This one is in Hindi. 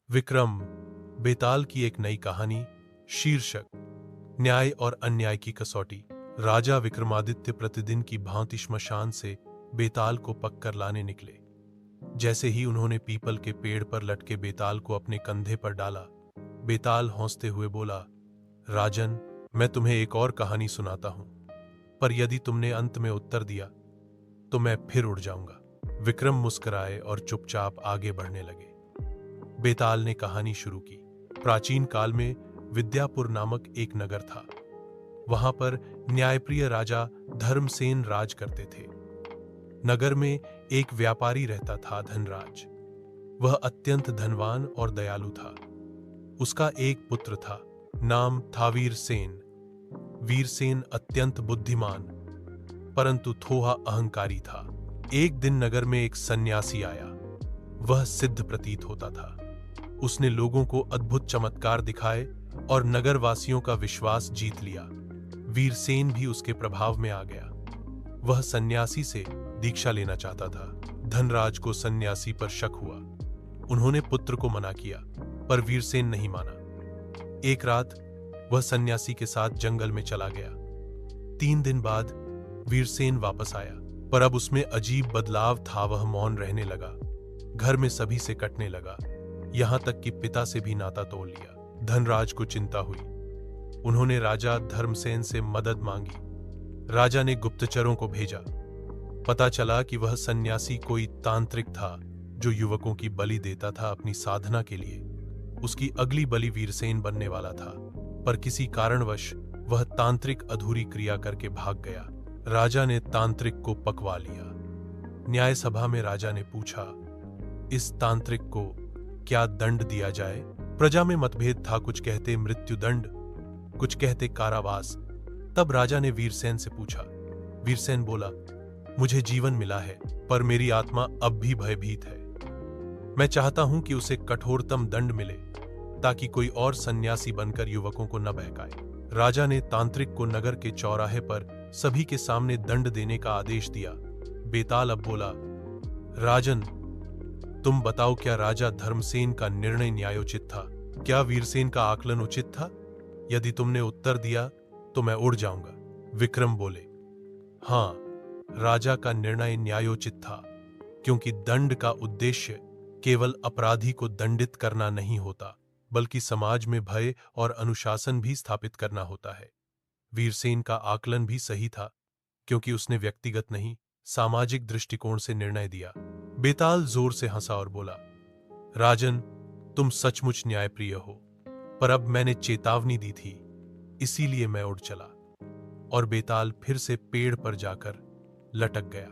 विक्रम बेताल की एक नई कहानी। शीर्षक न्याय और अन्याय की कसौटी। राजा विक्रमादित्य प्रतिदिन की भांति श्मशान से बेताल को पककर लाने निकले। जैसे ही उन्होंने पीपल के पेड़ पर लटके बेताल को अपने कंधे पर डाला, बेताल हंसते हुए बोला, राजन, मैं तुम्हें एक और कहानी सुनाता हूं, पर यदि तुमने अंत में उत्तर दिया तो मैं फिर उड़ जाऊंगा। विक्रम मुस्कुराए और चुपचाप आगे बढ़ने लगे। बेताल ने कहानी शुरू की। प्राचीन काल में विद्यापुर नामक एक नगर था। वहां पर न्यायप्रिय राजा धर्मसेन राज करते थे। नगर में एक व्यापारी रहता था, धनराज। वह अत्यंत धनवान और दयालु था। उसका एक पुत्र था, नाम था वीरसेन। वीरसेन अत्यंत बुद्धिमान परंतु थोड़ा अहंकारी था। एक दिन नगर में एक सन्यासी आया। वह सिद्ध प्रतीत होता था। उसने लोगों को अद्भुत चमत्कार दिखाए और नगरवासियों का विश्वास जीत लिया। वीरसेन भी उसके प्रभाव में आ गया। वह सन्यासी से दीक्षा लेना चाहता था। धनराज को सन्यासी पर शक हुआ। उन्होंने पुत्र को मना किया, पर वीरसेन नहीं माना। एक रात वह सन्यासी के साथ जंगल में चला गया। 3 दिन बाद वीरसेन वापस आया, पर अब उसमें अजीब बदलाव था। वह मौन रहने लगा, घर में सभी से कटने लगा, यहां तक कि पिता से भी नाता तोड़ लिया। धनराज को चिंता हुई। उन्होंने राजा धर्मसेन से मदद मांगी। राजा ने गुप्तचरों को भेजा। पता चला कि वह सन्यासी कोई तांत्रिक था जो युवकों की बलि देता था अपनी साधना के लिए। उसकी अगली बलि वीरसेन बनने वाला था, पर किसी कारणवश वह तांत्रिक अधूरी क्रिया करके भाग गया। राजा ने तांत्रिक को पकवा लिया। न्याय सभा में राजा ने पूछा, इस तांत्रिक को क्या दंड दिया जाए? प्रजा में मतभेद था। कुछ कहते मृत्युदंड, कुछ कहते कारावास। तब राजा ने वीरसेन से पूछा। वीरसेन बोला, मुझे जीवन मिला है, पर मेरी आत्मा अब भी भयभीत है। मैं चाहता हूं कि उसे कठोरतम दंड मिले, ताकि कोई और सन्यासी बनकर युवकों को न बहकाए। राजा ने तांत्रिक को नगर के चौराहे पर सभी के सामने दंड देने का आदेश दिया। बेताल अब बोला, राजन, तुम बताओ, क्या राजा धर्मसेन का निर्णय न्यायोचित था? क्या वीरसेन का आकलन उचित था? यदि तुमने उत्तर दिया तो मैं उड़ जाऊंगा। विक्रम बोले, हां, राजा का निर्णय न्यायोचित था, क्योंकि दंड का उद्देश्य केवल अपराधी को दंडित करना नहीं होता, बल्कि समाज में भय और अनुशासन भी स्थापित करना होता है। वीरसेन का आकलन भी सही था, क्योंकि उसने व्यक्तिगत नहीं, सामाजिक दृष्टिकोण से निर्णय दिया। बेताल जोर से हंसा और बोला, राजन, तुम सचमुच न्यायप्रिय हो, पर अब मैंने चेतावनी दी थी, इसीलिए मैं उड़ चला। और बेताल फिर से पेड़ पर जाकर लटक गया।